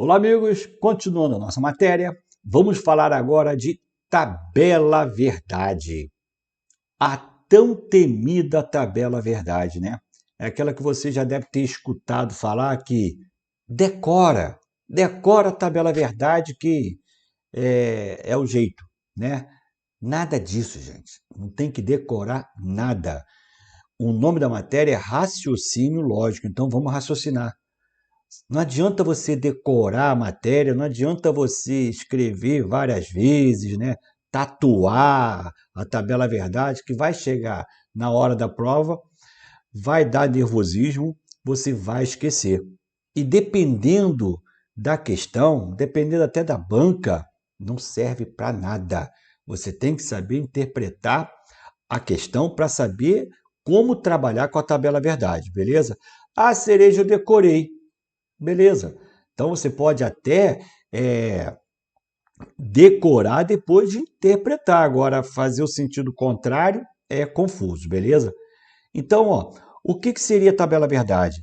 Olá, amigos! Continuando a nossa matéria, vamos falar agora de tabela verdade. A tão temida tabela verdade, né? É aquela que você já deve ter escutado falar que decora a tabela verdade que é o jeito, né? Nada disso, gente. Não tem que decorar nada. O nome da matéria é raciocínio lógico, então vamos raciocinar. Não adianta você decorar a matéria, não adianta você escrever várias vezes, né? Tatuar a tabela verdade, que vai chegar na hora da prova, vai dar nervosismo, você vai esquecer. E dependendo da questão, dependendo até da banca, não serve para nada. Você tem que saber interpretar a questão para saber como trabalhar com a tabela verdade, beleza? A cereja eu decorei. Beleza. Então você pode até decorar depois de interpretar. Agora, fazer o sentido contrário é confuso, beleza? Então, ó, o que seria tabela verdade?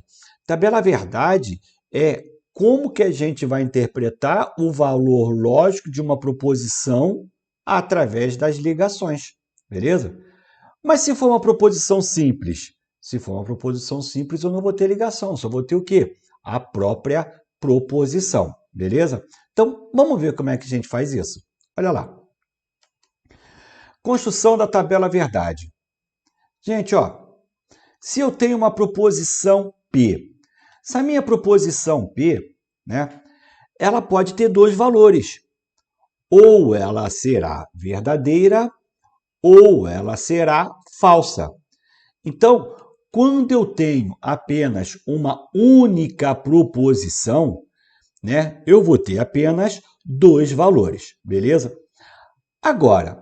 Tabela verdade é como que a gente vai interpretar o valor lógico de uma proposição através das ligações, beleza? Mas se for uma proposição simples, eu não vou ter ligação, só vou ter o quê? A própria proposição, beleza? Então, vamos ver como é que a gente faz isso. Olha lá. Construção da tabela verdade. Gente, ó, se eu tenho uma proposição P, essa minha proposição P, né, ela pode ter dois valores. Ou ela será verdadeira, ou ela será falsa. Então, quando eu tenho apenas uma única proposição, né, eu vou ter apenas dois valores, beleza? Agora,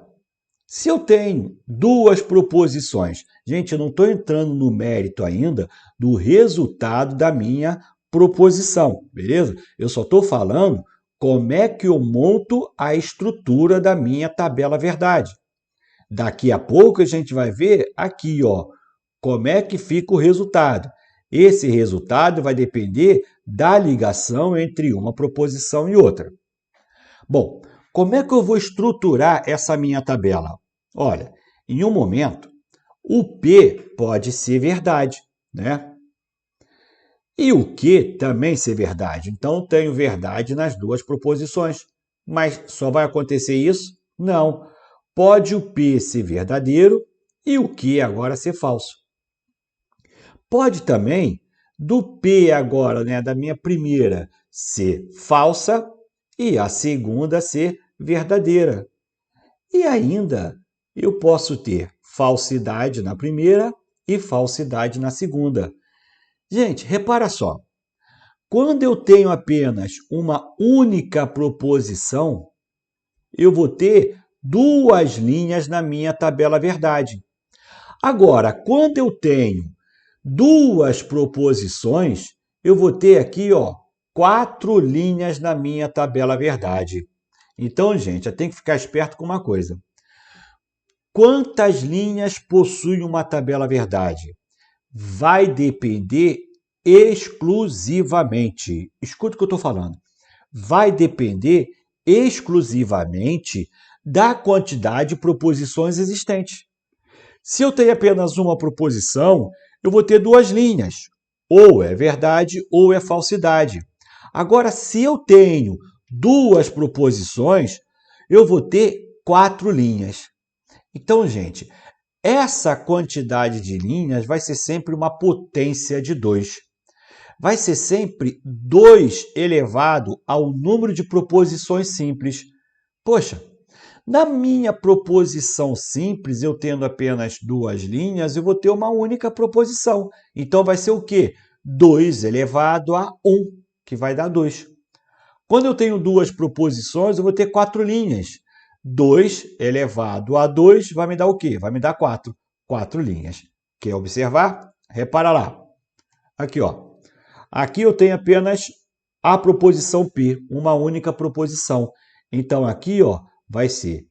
se eu tenho duas proposições, gente, eu não estou entrando no mérito ainda do resultado da minha proposição, beleza? Eu só estou falando como é que eu monto a estrutura da minha tabela verdade. Daqui a pouco a gente vai ver aqui, ó, como é que fica o resultado. Esse resultado vai depender da ligação entre uma proposição e outra. Bom, como é que eu vou estruturar essa minha tabela? Olha, em um momento, o P pode ser verdade, né? E o Q também ser verdade. Então, tenho verdade nas duas proposições. Mas só vai acontecer isso? Não. Pode o P ser verdadeiro e o Q agora ser falso. Pode também do P agora, né, da minha primeira, ser falsa e a segunda ser verdadeira. E ainda eu posso ter falsidade na primeira e falsidade na segunda. Gente, repara só. Quando eu tenho apenas uma única proposição, eu vou ter duas linhas na minha tabela verdade. Agora, quando eu tenho duas proposições, eu vou ter aqui, ó, 4 linhas na minha tabela verdade. Então, gente, eu tenho que ficar esperto com uma coisa. Quantas linhas possui uma tabela verdade? Vai depender exclusivamente. Escuta o que eu estou falando. Vai depender exclusivamente da quantidade de proposições existentes. Se eu tenho apenas uma proposição, eu vou ter duas linhas. Ou é verdade ou é falsidade. Agora, se eu tenho duas proposições, eu vou ter 4 linhas. Então, gente, essa quantidade de linhas vai ser sempre uma potência de 2. Vai ser sempre 2 elevado ao número de proposições simples. Poxa, na minha proposição simples, eu tendo apenas duas linhas, eu vou ter uma única proposição. Então, vai ser o quê? 2 elevado a 1, que vai dar 2. Quando eu tenho duas proposições, eu vou ter 4 linhas. 2 elevado a 2 vai me dar o quê? Vai me dar 4. 4 linhas. Quer observar? Repara lá. Aqui, ó. Aqui eu tenho apenas a proposição P, uma única proposição. Então, aqui, ó, vai ser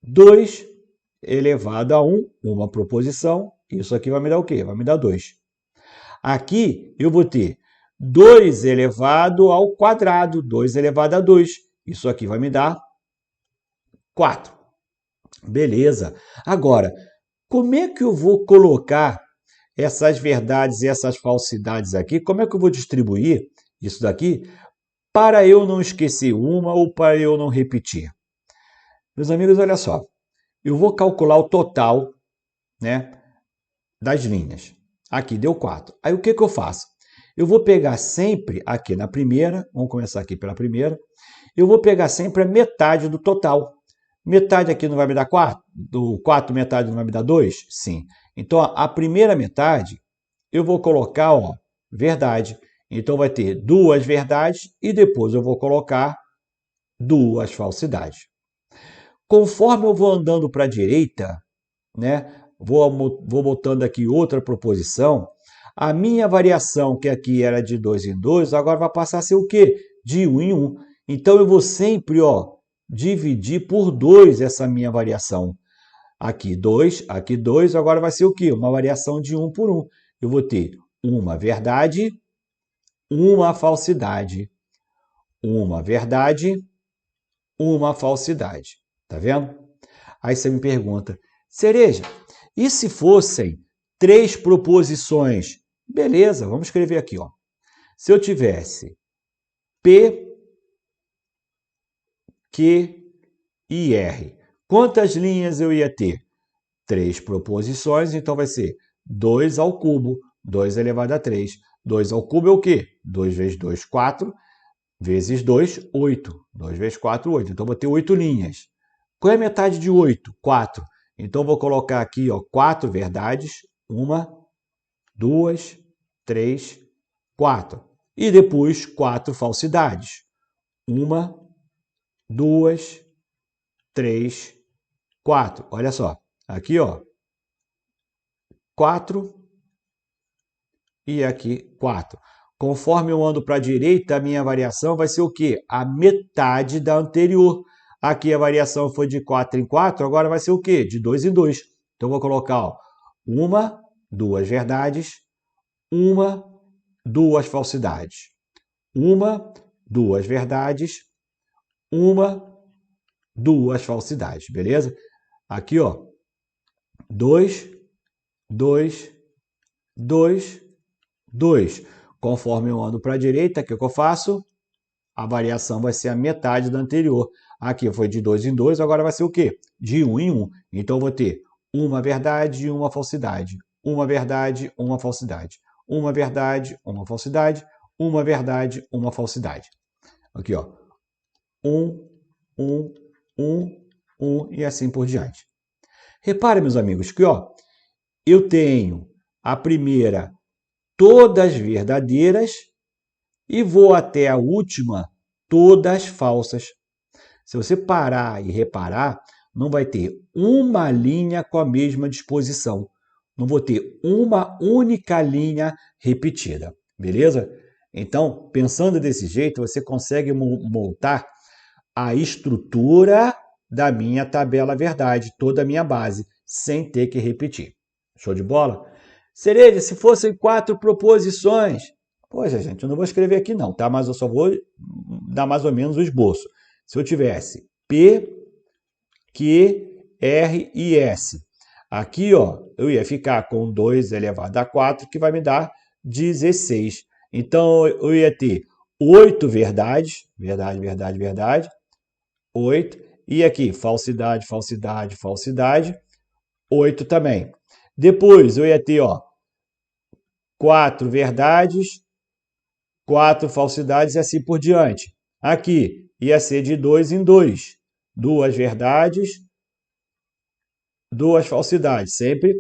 2 elevado a 1, uma proposição. Isso aqui vai me dar o quê? Vai me dar 2. Aqui eu vou ter 2 elevado ao quadrado, 2 elevado a 2. Isso aqui vai me dar 4. Beleza. Agora, como é que eu vou colocar essas verdades e essas falsidades aqui? Como é que eu vou distribuir isso daqui para eu não esquecer uma ou para eu não repetir? Meus amigos, olha só. Eu vou calcular o total, né, das linhas. Aqui deu 4. Aí o que eu faço? Eu vou pegar sempre aqui na primeira, vamos começar aqui pela primeira, eu vou pegar sempre a metade do total. Metade aqui não vai me dar 4? Do 4, metade não vai me dar 2? Sim. Então, a primeira metade, eu vou colocar, ó, verdade. Então, vai ter 2 verdades e depois eu vou colocar 2 falsidades. Conforme eu vou andando para a direita, né, vou botando aqui outra proposição, a minha variação, que aqui era de 2 em 2, agora vai passar a ser o quê? De 1 em 1. Então, eu vou sempre, ó, dividir por 2 essa minha variação. Aqui 2, agora vai ser o quê? Uma variação de 1 por 1. Eu vou ter uma verdade, uma falsidade. Uma verdade, uma falsidade. Tá vendo? Aí você me pergunta, Cereja, e se fossem 3 proposições? Beleza, vamos escrever aqui, ó. Se eu tivesse P, Q e R, quantas linhas eu ia ter? 3 proposições, então vai ser 2 ao cubo, 2 elevado a 3. 2 ao cubo é o quê? 2 vezes 2, 4, vezes 2, 8. 2 vezes 4, 8. Então, vou ter 8 linhas. Qual é a metade de 8? 4. Então, vou colocar aqui, ó, 4 verdades. 1, 2, 3, 4. E depois 4 falsidades. 1, 2, 3, 4. Olha só. Aqui, ó. 4 e aqui 4. Conforme eu ando para a direita, a minha variação vai ser o quê? A metade da anterior. Aqui a variação foi de 4 em 4, agora vai ser o quê? De 2 em 2. Então, eu vou colocar, ó, 1, 2 verdades, 1, 2 falsidades. 1, 2 verdades, 1, 2 falsidades, beleza? Aqui, ó, 2, 2, 2, 2. Conforme eu ando para a direita, o que eu faço? A variação vai ser a metade da anterior. Aqui foi de 2 em 2, agora vai ser o quê? De 1 em 1. Então, eu vou ter uma verdade e uma falsidade. Uma verdade, uma falsidade. Uma verdade, uma falsidade. Uma verdade, uma falsidade. Aqui, ó. 1, 1, 1, 1 e assim por diante. Repare, meus amigos, que, ó, eu tenho a primeira todas verdadeiras e vou até a última todas falsas. Se você parar e reparar, não vai ter uma linha com a mesma disposição. Não vou ter uma única linha repetida, beleza? Então, pensando desse jeito, você consegue montar a estrutura da minha tabela verdade, toda a minha base, sem ter que repetir. Show de bola? Cereja, se fossem 4 proposições. Poxa, gente, eu não vou escrever aqui não, tá? Mas eu só vou dar mais ou menos o esboço. Se eu tivesse P, Q, R e S. Aqui, ó, eu ia ficar com 2 elevado a 4, que vai me dar 16. Então, eu ia ter 8 verdades, verdade, 8. E aqui, falsidade, falsidade, falsidade, 8 também. Depois, eu ia ter, ó, 4 verdades, 4 falsidades e assim por diante. Aqui, ia ser de 2 em 2. 2 verdades, 2 falsidades, sempre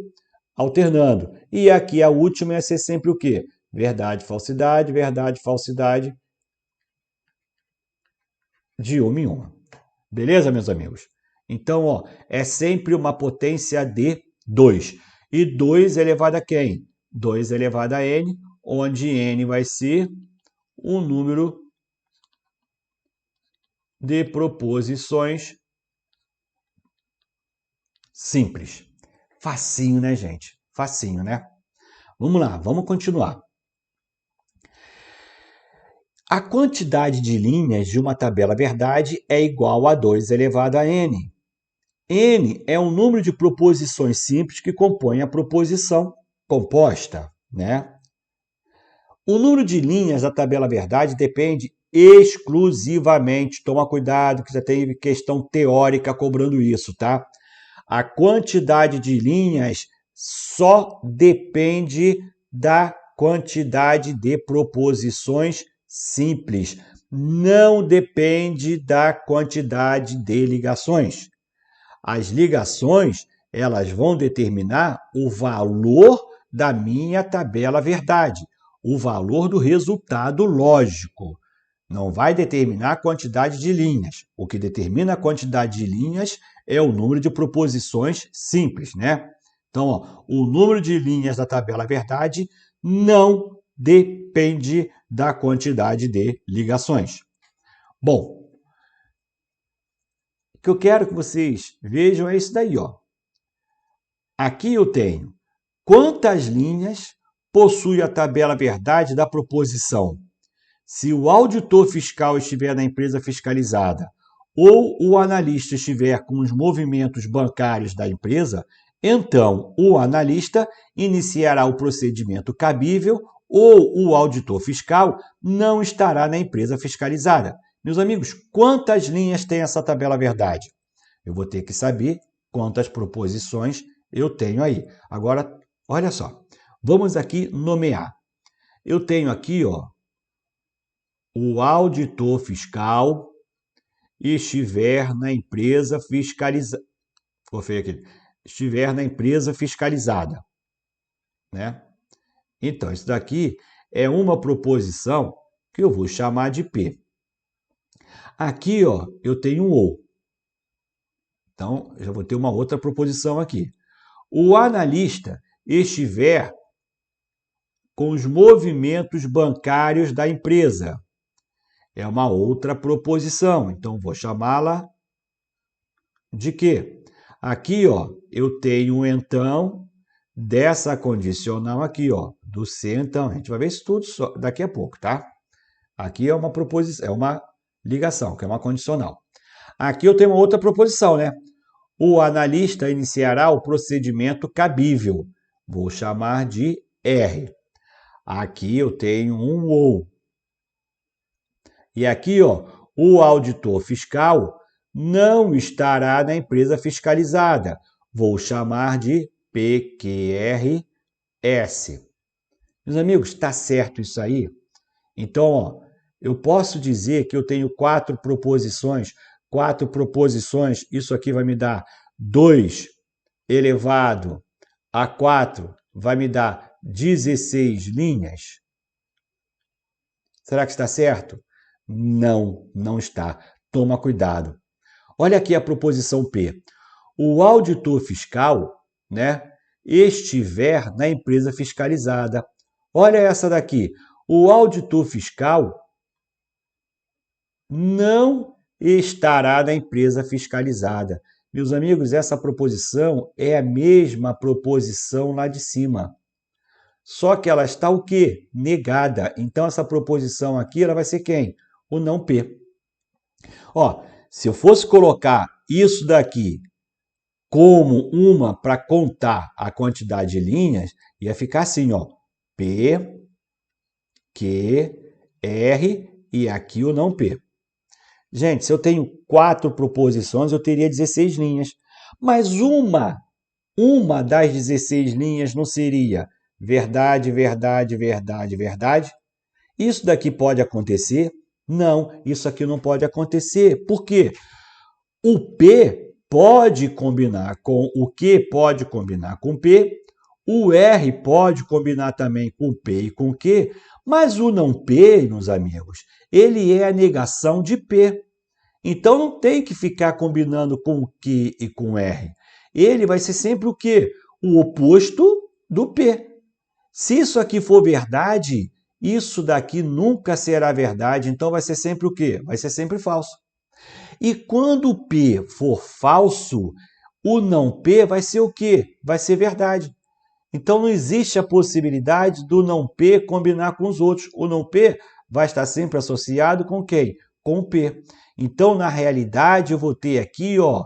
alternando. E aqui a última ia ser sempre o quê? Verdade, falsidade, de uma em uma. Beleza, meus amigos? Então, ó, é sempre uma potência de 2. E 2 elevado a quem? 2 elevado a n, onde n vai ser um número de proposições simples. Facinho, né, gente? Facinho, né? Vamos lá, vamos continuar. A quantidade de linhas de uma tabela verdade é igual a 2 elevado a n. N é o número de proposições simples que compõem a proposição composta, né? O número de linhas da tabela verdade depende exclusivamente, toma cuidado que já tem questão teórica cobrando isso, tá? A quantidade de linhas só depende da quantidade de proposições simples, não depende da quantidade de ligações. As ligações, elas vão determinar o valor da minha tabela verdade, o valor do resultado lógico. Não vai determinar a quantidade de linhas. O que determina a quantidade de linhas é o número de proposições simples, né? Então, ó, o número de linhas da tabela verdade não depende da quantidade de ligações. Bom, o que eu quero que vocês vejam é isso daí, ó. Aqui eu tenho quantas linhas possui a tabela verdade da proposição. Se o auditor fiscal estiver na empresa fiscalizada ou o analista estiver com os movimentos bancários da empresa, então o analista iniciará o procedimento cabível ou o auditor fiscal não estará na empresa fiscalizada. Meus amigos, quantas linhas tem essa tabela verdade? Eu vou ter que saber quantas proposições eu tenho aí. Agora, olha só, vamos aqui nomear. Eu tenho aqui, ó, o auditor fiscal estiver na empresa fiscalizada. Ficou feio aqui. Estiver na empresa fiscalizada, né? Então, isso daqui é uma proposição que eu vou chamar de P. Aqui, ó, eu tenho um ou. Então, eu já vou ter uma outra proposição aqui. O analista estiver com os movimentos bancários da empresa. É uma outra proposição, então vou chamá-la de quê? Aqui, ó, eu tenho então dessa condicional aqui, ó, do se então. A gente vai ver isso tudo daqui a pouco, tá? Aqui é uma proposição, é uma ligação, que é uma condicional. Aqui eu tenho uma outra proposição, né? O analista iniciará o procedimento cabível. Vou chamar de R. Aqui eu tenho um ou. E aqui, ó, o auditor fiscal não estará na empresa fiscalizada. Vou chamar de PQRS. Meus amigos, está certo isso aí? Então, ó, eu posso dizer que eu tenho quatro proposições. Quatro proposições, isso aqui vai me dar 2 elevado a 4, vai me dar 16 linhas. Será que está certo? Não, não está. Toma cuidado. Olha aqui a proposição P. O auditor fiscal, né, estiver na empresa fiscalizada. Olha essa daqui. O auditor fiscal não estará na empresa fiscalizada. Meus amigos, essa proposição é a mesma proposição lá de cima. Só que ela está o quê? Negada. Então, essa proposição aqui, ela vai ser quem? O não P. Ó, se eu fosse colocar isso daqui como uma para contar a quantidade de linhas, ia ficar assim, ó. P, Q, R e aqui o não P. Gente, se eu tenho 4 proposições, eu teria 16 linhas. Mas uma das 16 linhas não seria verdade, verdade, verdade, verdade? Isso daqui pode acontecer? Não, isso aqui não pode acontecer. Por quê? O P pode combinar com o Q, pode combinar com P, o R pode combinar também com P e com Q, mas o não P, meus amigos, ele é a negação de P. Então não tem que ficar combinando com o Q e com o R. Ele vai ser sempre o quê? O oposto do P. Se isso aqui for verdade, isso daqui nunca será verdade, então vai ser sempre o quê? Vai ser sempre falso. E quando o P for falso, o não P vai ser o quê? Vai ser verdade. Então não existe a possibilidade do não P combinar com os outros. O não P vai estar sempre associado com quem? Com o P. Então, na realidade, eu vou ter aqui, ó,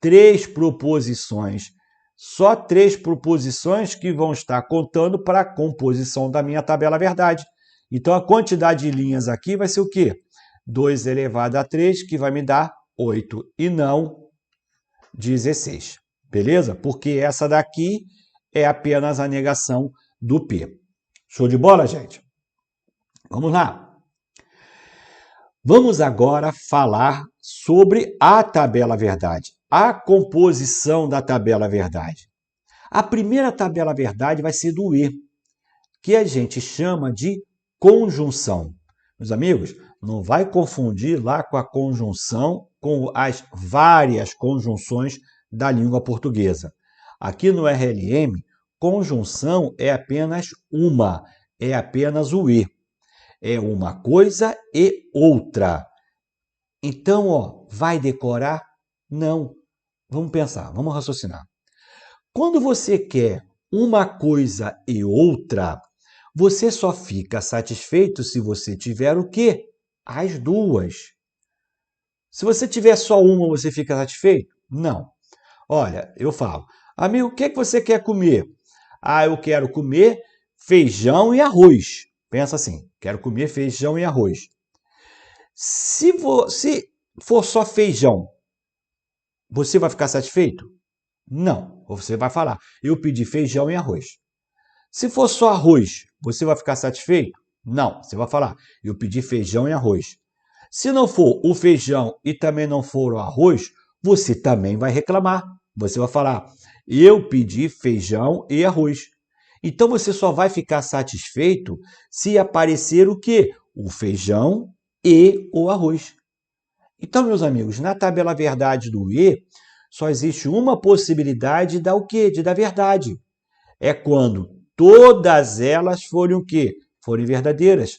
3 proposições. Só 3 proposições que vão estar contando para a composição da minha tabela verdade. Então, a quantidade de linhas aqui vai ser o quê? 2 elevado a 3, que vai me dar 8, e não 16. Beleza? Porque essa daqui é apenas a negação do P. Show de bola, gente? Vamos lá. Vamos agora falar sobre a tabela verdade, a composição da tabela verdade. A primeira tabela verdade vai ser do E, que a gente chama de conjunção. Meus amigos, não vai confundir lá com a conjunção, com as várias conjunções da língua portuguesa. Aqui no RLM, conjunção é apenas uma, é apenas o E. É uma coisa e outra. Então, ó, vai decorar? Não. Vamos pensar, vamos raciocinar. Quando você quer uma coisa e outra, você só fica satisfeito se você tiver o quê? As duas. Se você tiver só uma, você fica satisfeito? Não. Olha, eu falo, amigo, o que é que você quer comer? Ah, eu quero comer feijão e arroz. Pensa assim, quero comer feijão e arroz. Se for só feijão, você vai ficar satisfeito? Não. Você vai falar, eu pedi feijão e arroz. Se for só arroz, você vai ficar satisfeito? Não. Você vai falar, eu pedi feijão e arroz. Se não for o feijão e também não for o arroz, você também vai reclamar. Você vai falar, eu pedi feijão e arroz. Então você só vai ficar satisfeito se aparecer o quê? O feijão e o arroz. Então, meus amigos, na tabela verdade do E, só existe uma possibilidade de dar o quê? De dar verdade. É quando todas elas forem o quê? Forem verdadeiras.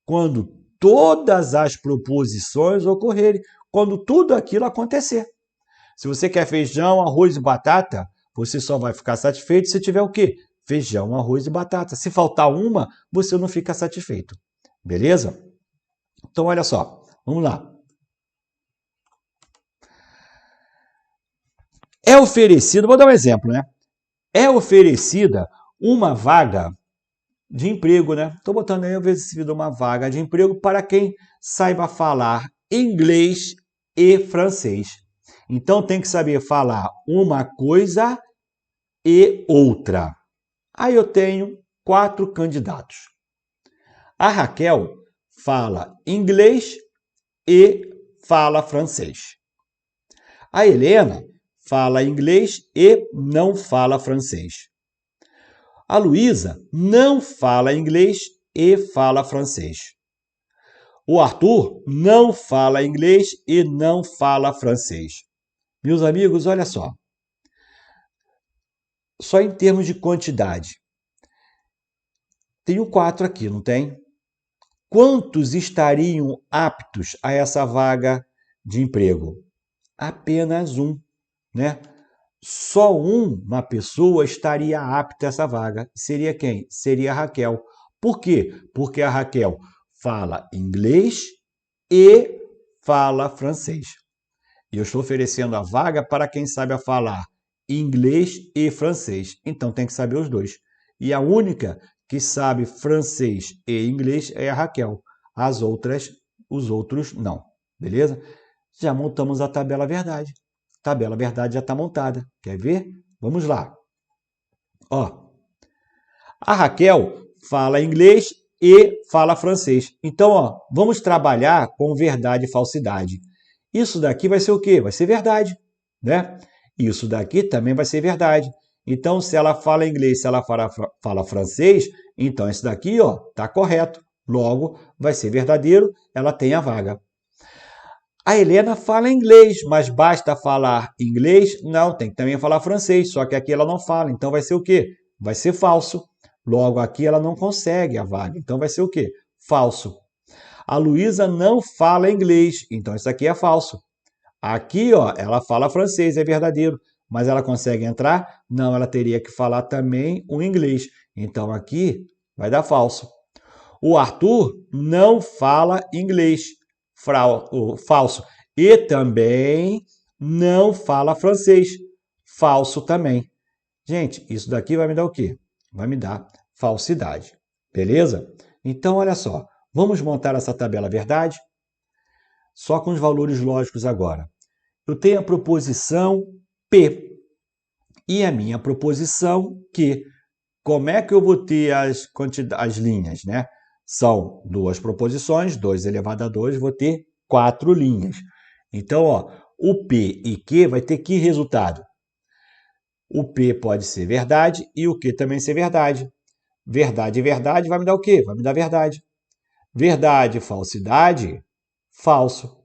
Quando todas as proposições ocorrerem. Quando tudo aquilo acontecer. Se você quer feijão, arroz e batata, você só vai ficar satisfeito se tiver o quê? Feijão, arroz e batata. Se faltar uma, você não fica satisfeito. Beleza? Então, olha só. Vamos lá. É oferecido, vou dar um exemplo, né? É oferecida uma vaga de emprego, né? Estou botando aí oferecida uma vaga de emprego para quem saiba falar inglês e francês. Então tem que saber falar uma coisa e outra. Aí eu tenho 4 candidatos. A Raquel fala inglês e fala francês. A Helena fala inglês e não fala francês. A Luísa não fala inglês e fala francês. O Arthur não fala inglês e não fala francês. Meus amigos, olha só. Só em termos de quantidade. Tenho 4 aqui, não tem? Quantos estariam aptos a essa vaga de emprego? Apenas um, né? Só uma pessoa estaria apta a essa vaga. Seria quem? Seria a Raquel. Por quê? Porque a Raquel fala inglês e fala francês. E eu estou oferecendo a vaga para quem sabe falar inglês e francês. Então tem que saber os dois. E a única que sabe francês e inglês é a Raquel. As outras, os outros não. Beleza? Já montamos a tabela verdade. A tabela verdade já está montada. Quer ver? Vamos lá. Ó, a Raquel fala inglês e fala francês. Então, ó, vamos trabalhar com verdade e falsidade. Isso daqui vai ser o quê? Vai ser verdade, né? Isso daqui também vai ser verdade. Então, se ela fala inglês, se ela fala francês, então isso daqui, ó, tá correto. Logo, vai ser verdadeiro, ela tem a vaga. A Helena fala inglês, mas basta falar inglês? Não, tem que também falar francês, só que aqui ela não fala, então vai ser o quê? Vai ser falso. Logo, aqui ela não consegue a vaga, então vai ser o quê? Falso. A Luísa não fala inglês, então isso aqui é falso. Aqui, ó, ela fala francês, é verdadeiro, mas ela consegue entrar? Não, ela teria que falar também o inglês. Então aqui vai dar falso. o Arthur não fala inglês, falso. E também não fala francês, falso também. Gente, isso daqui vai me dar o quê? Vai me dar falsidade, beleza? Então, olha só, vamos montar essa tabela verdade? Só com os valores lógicos agora. Eu tenho a proposição P e a minha proposição Q. Como é que eu vou ter as linhas, né? São duas proposições, 2 elevado a 2, vou ter 4 linhas. Então, ó, o P e Q vai ter que resultado? O P pode ser verdade e o Q também ser verdade. Verdade e verdade vai me dar o quê? Vai me dar verdade. Verdade e falsidade, falso.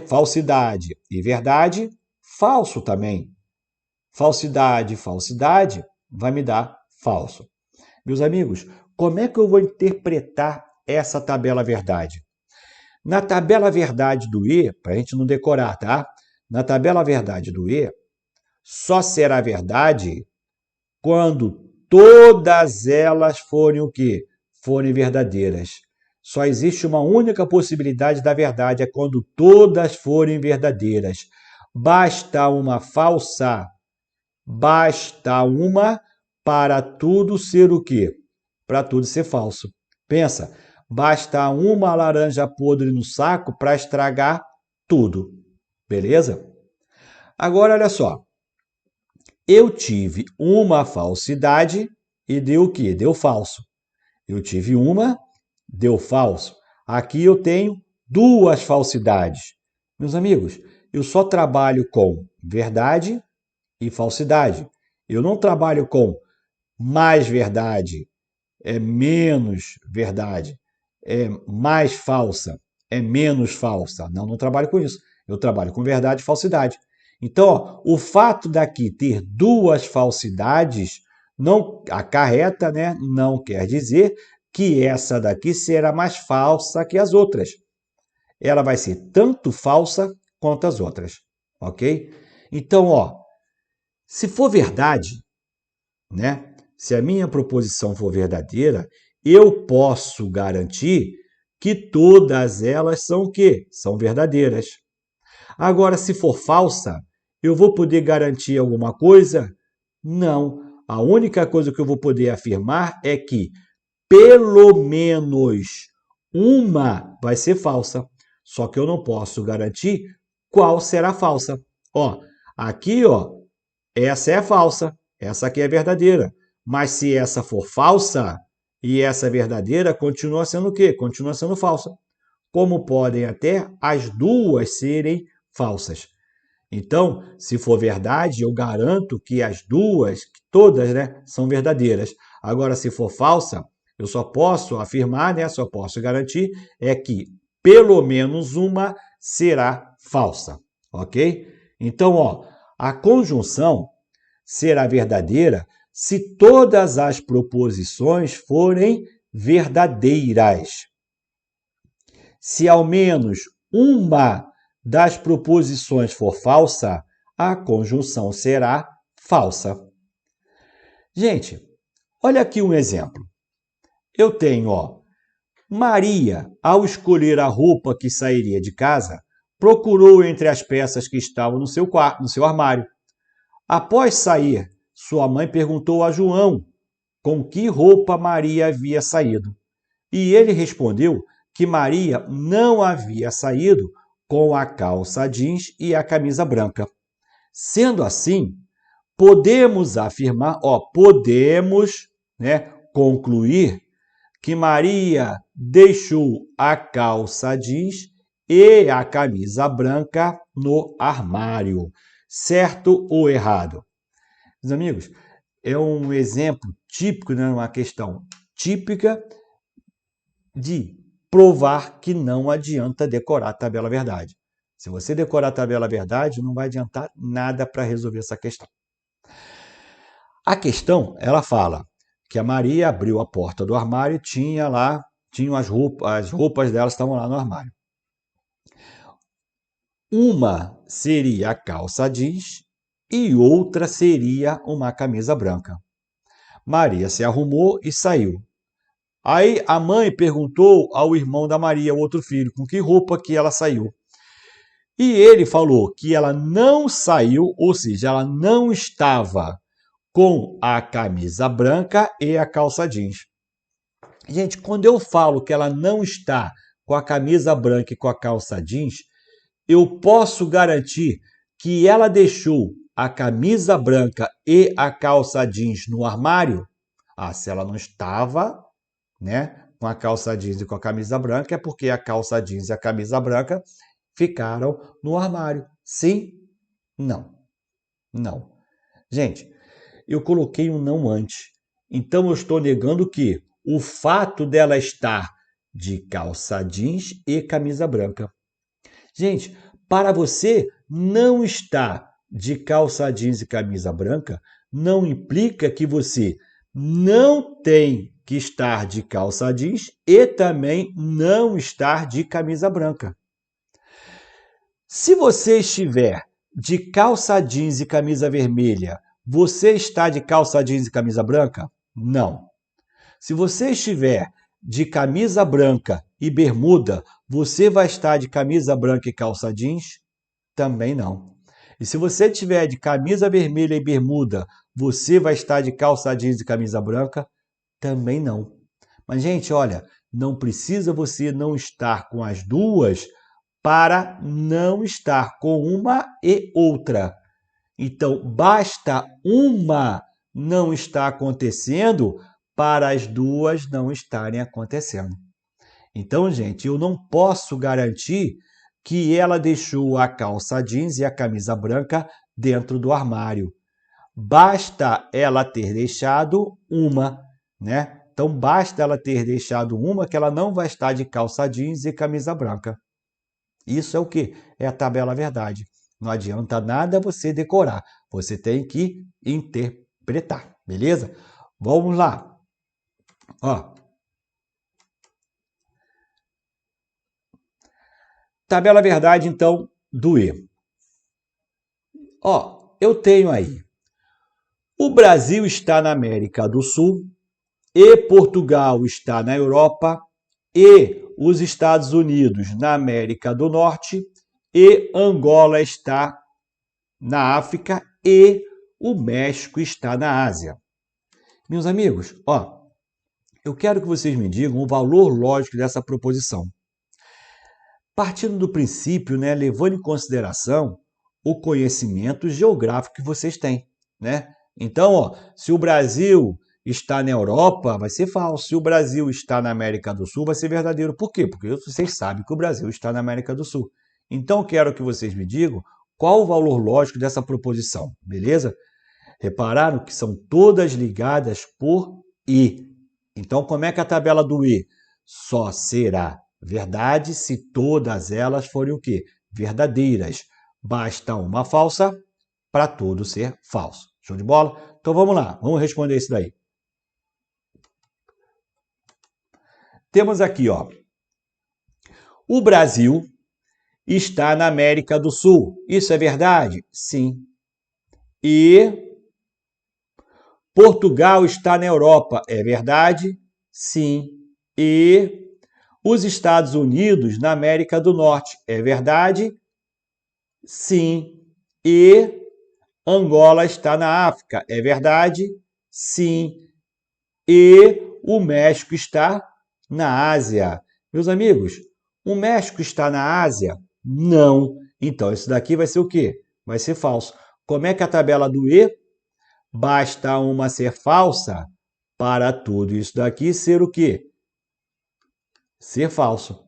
Falsidade e verdade, falso também. Falsidade e falsidade vai me dar falso. Meus amigos, como é que eu vou interpretar essa tabela verdade? Na tabela verdade do E, para a gente não decorar, tá? Na tabela verdade do E, só será verdade quando todas elas forem o quê? Forem verdadeiras. Só existe uma única possibilidade da verdade, é quando todas forem verdadeiras. Basta uma falsa, basta uma para tudo ser o quê? Para tudo ser falso. Pensa, basta uma laranja podre no saco para estragar tudo. Beleza? Agora, olha só. Eu tive uma falsidade e deu o quê? Deu falso. Eu tive uma, deu falso. Aqui eu tenho duas falsidades. Meus amigos, eu só trabalho com verdade e falsidade. Eu não trabalho com mais verdade, é menos verdade, é mais falsa, é menos falsa. Não, não trabalho com isso. Eu trabalho com verdade e falsidade. Então, ó, o fato daqui ter duas falsidades não acarreta, né? Não quer dizer que essa daqui será mais falsa que as outras. Ela vai ser tanto falsa quanto as outras, ok? Então, ó, se for verdade, né? Se a minha proposição for verdadeira, eu posso garantir que todas elas são o quê? São verdadeiras. Agora, se for falsa, eu vou poder garantir alguma coisa? Não. A única coisa que eu vou poder afirmar é que pelo menos uma vai ser falsa. Só que eu não posso garantir qual será falsa. Ó, aqui, ó, essa é falsa, essa aqui é verdadeira. Mas se essa for falsa e essa é verdadeira, continua sendo o quê? Continua sendo falsa. Como podem até as duas serem falsas. Então, se for verdade, eu garanto que as duas, todas, né, são verdadeiras. Agora, se for falsa, eu só posso afirmar, né, só posso garantir é que pelo menos uma será falsa, ok? Então, ó, a conjunção será verdadeira se todas as proposições forem verdadeiras. Se ao menos uma das proposições for falsa, a conjunção será falsa. Gente, olha aqui um exemplo. Eu tenho, ó, Maria, ao escolher a roupa que sairia de casa, procurou entre as peças que estavam no seu quarto, no seu armário. Após sair, sua mãe perguntou a João com que roupa Maria havia saído. E ele respondeu que Maria não havia saído com a calça jeans e a camisa branca. Sendo assim, podemos afirmar, podemos, né, concluir que Maria deixou a calça jeans e a camisa branca no armário. Certo ou errado? Meus amigos, é um exemplo típico, né, uma questão típica de provar que não adianta decorar a tabela verdade. Se você decorar a tabela verdade, não vai adiantar nada para resolver essa questão. A questão, ela fala que a Maria abriu a porta do armário e tinham as roupas dela estavam lá no armário. Uma seria a calça jeans e outra seria uma camisa branca. Maria se arrumou e saiu. Aí a mãe perguntou ao irmão da Maria, o outro filho, com que roupa que ela saiu. E ele falou que ela não saiu, ou seja, ela não estava com a camisa branca e a calça jeans. Gente, quando eu falo que ela não está com a camisa branca e com a calça jeans, eu posso garantir que ela deixou a camisa branca e a calça jeans no armário? Ah, se ela não estava, né, com a calça jeans e com a camisa branca, é porque a calça jeans e a camisa branca ficaram no armário. Sim? Não. Não. Gente, eu coloquei um não antes. Então eu estou negando que o fato dela estar de calça jeans e camisa branca. Gente, para você não estar de calça jeans e camisa branca, não implica que você não tem que estar de calça jeans e também não estar de camisa branca. Se você estiver de calça jeans e camisa vermelha, você está de calça jeans e camisa branca? Não. Se você estiver de camisa branca e bermuda, você vai estar de camisa branca e calça jeans? Também não. E se você estiver de camisa vermelha e bermuda, você vai estar de calça jeans e camisa branca? Também não. Mas, gente, olha, não precisa você não estar com as duas para não estar com uma e outra. Então, basta uma não estar acontecendo para as duas não estarem acontecendo. Então, gente, eu não posso garantir que ela deixou a calça jeans e a camisa branca dentro do armário. Basta ela ter deixado uma, né? Então, basta ela ter deixado uma que ela não vai estar de calça jeans e camisa branca. Isso é o quê? É a tabela verdade. Não adianta nada você decorar. Você tem que interpretar, beleza? Vamos lá. Ó. Tabela verdade, então, do E. Ó, eu tenho aí. O Brasil está na América do Sul e Portugal está na Europa e os Estados Unidos na América do Norte e Angola está na África e o México está na Ásia. Meus amigos, ó, eu quero que vocês me digam o valor lógico dessa proposição. Partindo do princípio, né, levando em consideração o conhecimento geográfico que vocês têm, né? Então, ó, se o Brasil está na Europa, vai ser falso. Se o Brasil está na América do Sul, vai ser verdadeiro. Por quê? Porque vocês sabem que o Brasil está na América do Sul. Então, quero que vocês me digam qual o valor lógico dessa proposição, beleza? Repararam que são todas ligadas por I. Então, como é que a tabela do I? Só será verdade se todas elas forem o quê? Verdadeiras. Basta uma falsa para tudo ser falso. Show de bola? Então vamos lá, vamos responder isso daí. Temos aqui, ó. O Brasil está na América do Sul. Isso é verdade? Sim. E Portugal está na Europa. É verdade? Sim. E os Estados Unidos na América do Norte. É verdade? Sim. E Angola está na África. É verdade? Sim. E o México está na Ásia. Meus amigos, o México está na Ásia? Não. Então, isso daqui vai ser o quê? Vai ser falso. Como é que a tabela do E? Basta uma ser falsa para tudo isso daqui ser o quê? Ser falso.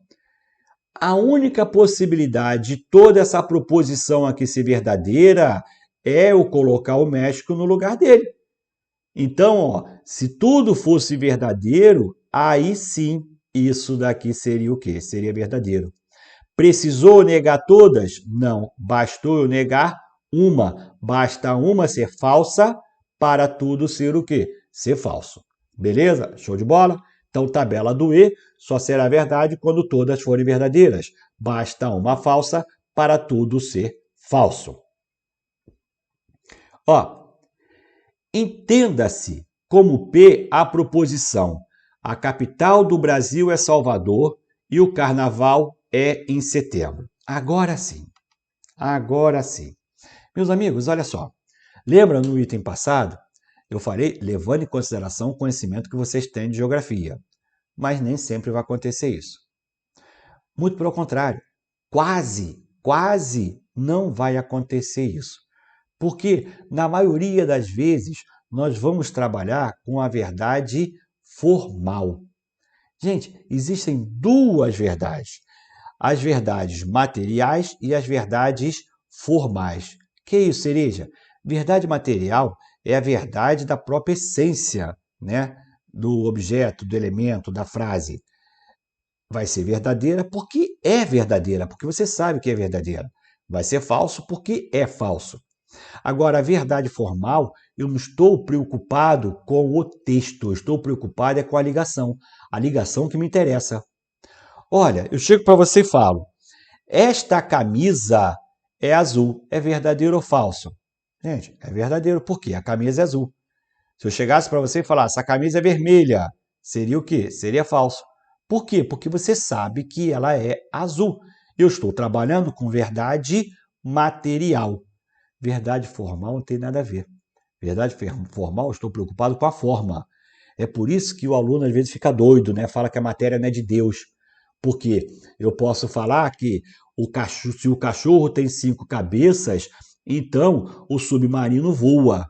A única possibilidade de toda essa proposição aqui ser verdadeira é eu colocar o México no lugar dele. Então, ó, se tudo fosse verdadeiro, aí sim isso daqui seria o quê? Seria verdadeiro. Precisou negar todas? Não. Bastou eu negar uma. Basta uma ser falsa para tudo ser o quê? Ser falso. Beleza? Show de bola? Então, tabela do E só será verdade quando todas forem verdadeiras. Basta uma falsa para tudo ser falso. Ó, entenda-se como P a proposição. a capital do Brasil é Salvador e o carnaval é em setembro. Agora sim, agora sim. Meus amigos, olha só. Lembra no item passado? Eu falei levando em consideração o conhecimento que vocês têm de geografia. Mas nem sempre vai acontecer isso. Muito pelo contrário. Quase não vai acontecer isso. Porque, na maioria das vezes, nós vamos trabalhar com a verdade formal. Gente, existem duas verdades. As verdades materiais e as verdades formais. Que isso, Cereja? Verdade material é a verdade da própria essência, né? Do objeto, do elemento, da frase. Vai ser verdadeira porque é verdadeira, porque você sabe que é verdadeira. Vai ser falso porque é falso. Agora, a verdade formal, eu não estou preocupado com o texto, eu estou preocupado é com a ligação que me interessa. Olha, eu chego para você e falo, esta camisa é azul, é verdadeiro ou falso? Gente, é verdadeiro, por quê? A camisa é azul. Se eu chegasse para você e falasse, essa camisa é vermelha, seria o quê? Seria falso. Por quê? Porque você sabe que ela é azul. Eu estou trabalhando com verdade material. Verdade formal não tem nada a ver. Verdade formal, estou preocupado com a forma. É por isso que o aluno às vezes fica doido, né? Fala que a matéria não é de Deus. Porque eu posso falar que se o cachorro tem 5 cabeças, então o submarino voa.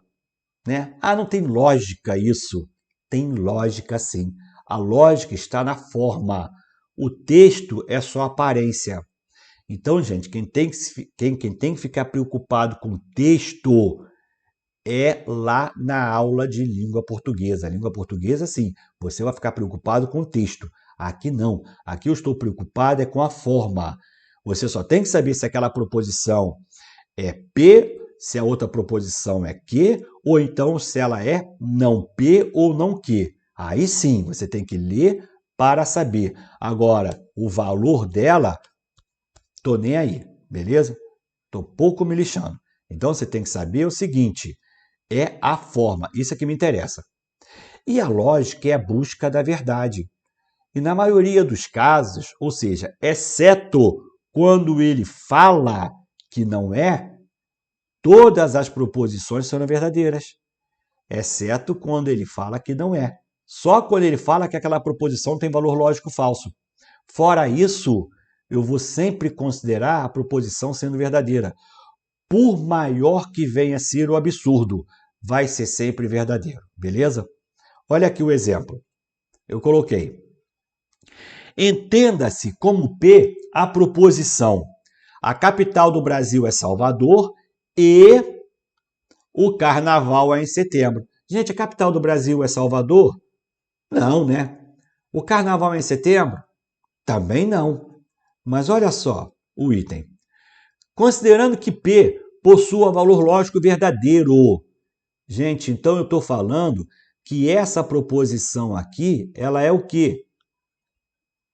Né? Ah, não tem lógica isso. Tem lógica sim. A lógica está na forma. O texto é só aparência. Então, gente, quem tem que ficar preocupado com o texto é lá na aula de língua portuguesa. Língua portuguesa, sim, você vai ficar preocupado com o texto. Aqui não. Aqui eu estou preocupado é com a forma. Você só tem que saber se aquela proposição é P, se a outra proposição é que, ou então se ela é não P ou não que. Aí sim, você tem que ler para saber. Agora, o valor dela, tô nem aí, beleza? Tô pouco me lixando. Então você tem que saber o seguinte, é a forma, isso é que me interessa. E a lógica é a busca da verdade. E na maioria dos casos, ou seja, exceto quando ele fala que não é, todas as proposições são verdadeiras, exceto quando ele fala que não é. Só quando ele fala que aquela proposição tem valor lógico falso. Fora isso, eu vou sempre considerar a proposição sendo verdadeira. Por maior que venha a ser o absurdo, vai ser sempre verdadeiro, beleza? Olha aqui o exemplo. Eu coloquei. Entenda-se como P a proposição. A capital do Brasil é Salvador e o carnaval é em setembro. Gente, a capital do Brasil é Salvador? Não, né? O carnaval é em setembro? Também não. Mas olha só o item. Considerando que P possua valor lógico verdadeiro. Gente, então eu estou falando que essa proposição aqui, ela é o quê?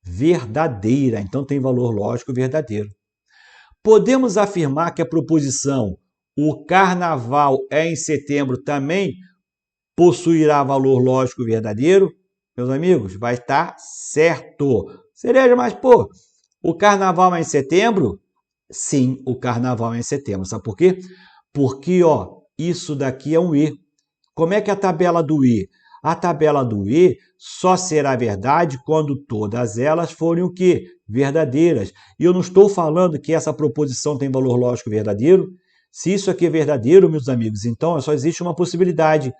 Verdadeira. Então tem valor lógico verdadeiro. Podemos afirmar que a proposição o carnaval é em setembro também possuirá valor lógico verdadeiro? Meus amigos, vai estar certo. Cereja, mas pô, o carnaval é em setembro? Sim, o carnaval é em setembro. Sabe por quê? Porque, ó, isso daqui é um E. Como é que é a tabela do E? A tabela do E só será verdade quando todas elas forem o quê? Verdadeiras. E eu não estou falando que essa proposição tem valor lógico verdadeiro. Se isso aqui é verdadeiro, meus amigos, então só existe uma possibilidade.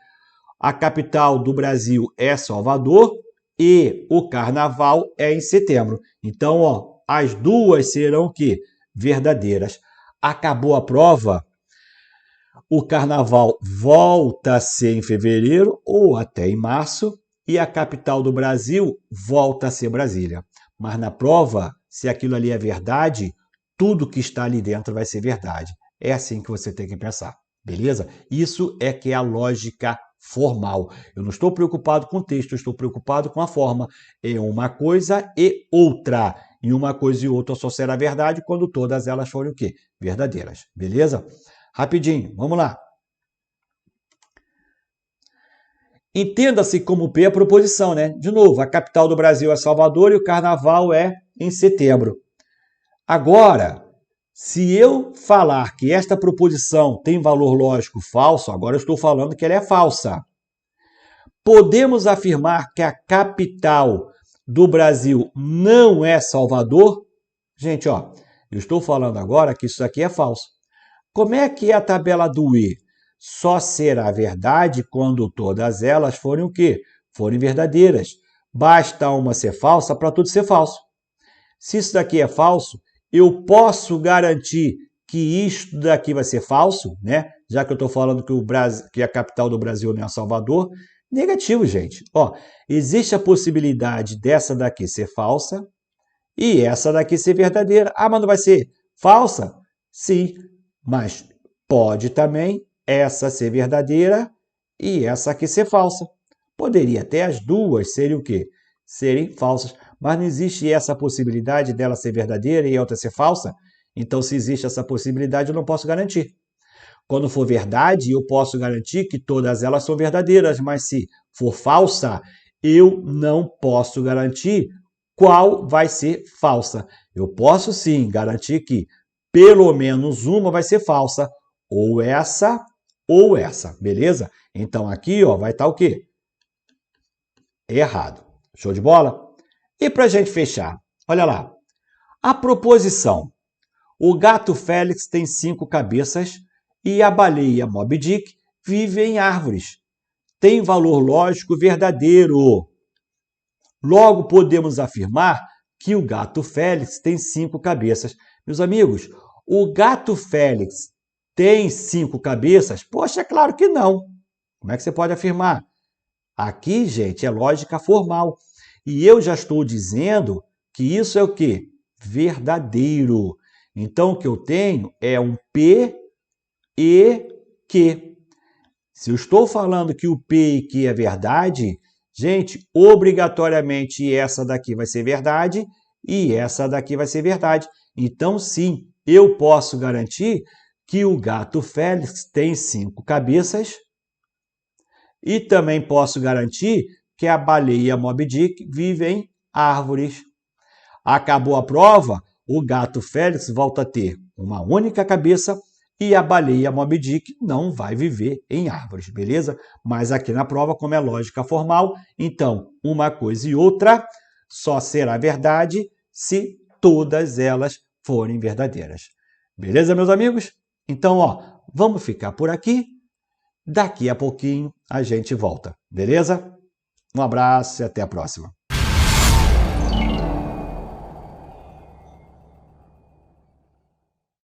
A capital do Brasil é Salvador e o carnaval é em setembro. Então, ó, as duas serão o quê? Verdadeiras. Acabou a prova? O carnaval volta a ser em fevereiro ou até em março e a capital do Brasil volta a ser Brasília. Mas na prova, se aquilo ali é verdade, tudo que está ali dentro vai ser verdade. É assim que você tem que pensar, beleza? Isso é que é a lógica formal. Eu não estou preocupado com o texto, eu estou preocupado com a forma. É uma coisa e outra. E uma coisa e outra só será verdade quando todas elas forem o quê? Verdadeiras, beleza? Rapidinho, vamos lá. Entenda-se como P a proposição, né? De novo, a capital do Brasil é Salvador e o carnaval é em setembro. Agora, se eu falar que esta proposição tem valor lógico falso, agora eu estou falando que ela é falsa. Podemos afirmar que a capital do Brasil não é Salvador? Gente, ó, eu estou falando agora que isso aqui é falso. Como é que é a tabela do E? Só será verdade quando todas elas forem o quê? Forem verdadeiras. Basta uma ser falsa para tudo ser falso. Se isso daqui é falso, eu posso garantir que isto daqui vai ser falso, né? Já que eu estou falando que, que a capital do Brasil não é Salvador. Negativo, gente. Ó, existe a possibilidade dessa daqui ser falsa e essa daqui ser verdadeira. Ah, mas não vai ser falsa? Sim, mas pode também essa ser verdadeira e essa aqui ser falsa. Poderia até as duas serem o quê? Serem falsas. Mas não existe essa possibilidade dela ser verdadeira e a outra ser falsa? Então, se existe essa possibilidade, eu não posso garantir. Quando for verdade, eu posso garantir que todas elas são verdadeiras, mas se for falsa, eu não posso garantir qual vai ser falsa. Eu posso sim garantir que pelo menos uma vai ser falsa, ou essa, beleza? Então aqui, ó, vai estar o quê? Errado. Show de bola? E para a gente fechar, olha lá. A proposição: o gato Félix tem 5 cabeças e a baleia Moby Dick vive em árvores. Tem valor lógico verdadeiro. Logo, podemos afirmar que o gato Félix tem 5 cabeças. Meus amigos, o gato Félix tem 5 cabeças? Poxa, é claro que não. Como é que você pode afirmar? Aqui, gente, é lógica formal. E eu já estou dizendo que isso é o quê? Verdadeiro. Então, o que eu tenho é um P e Q. Se eu estou falando que o P e Q é verdade, gente, obrigatoriamente essa daqui vai ser verdade e essa daqui vai ser verdade. Então, sim, eu posso garantir que o gato Félix tem 5 cabeças e também posso garantir que a baleia Moby Dick vive em árvores. Acabou a prova, o gato Félix volta a ter uma única cabeça e a baleia Moby Dick não vai viver em árvores, beleza? Mas aqui na prova, como é lógica formal, então uma coisa e outra só será verdade se todas elas forem verdadeiras. Beleza, meus amigos? Então, ó, vamos ficar por aqui. Daqui a pouquinho a gente volta, beleza? Um abraço e até a próxima.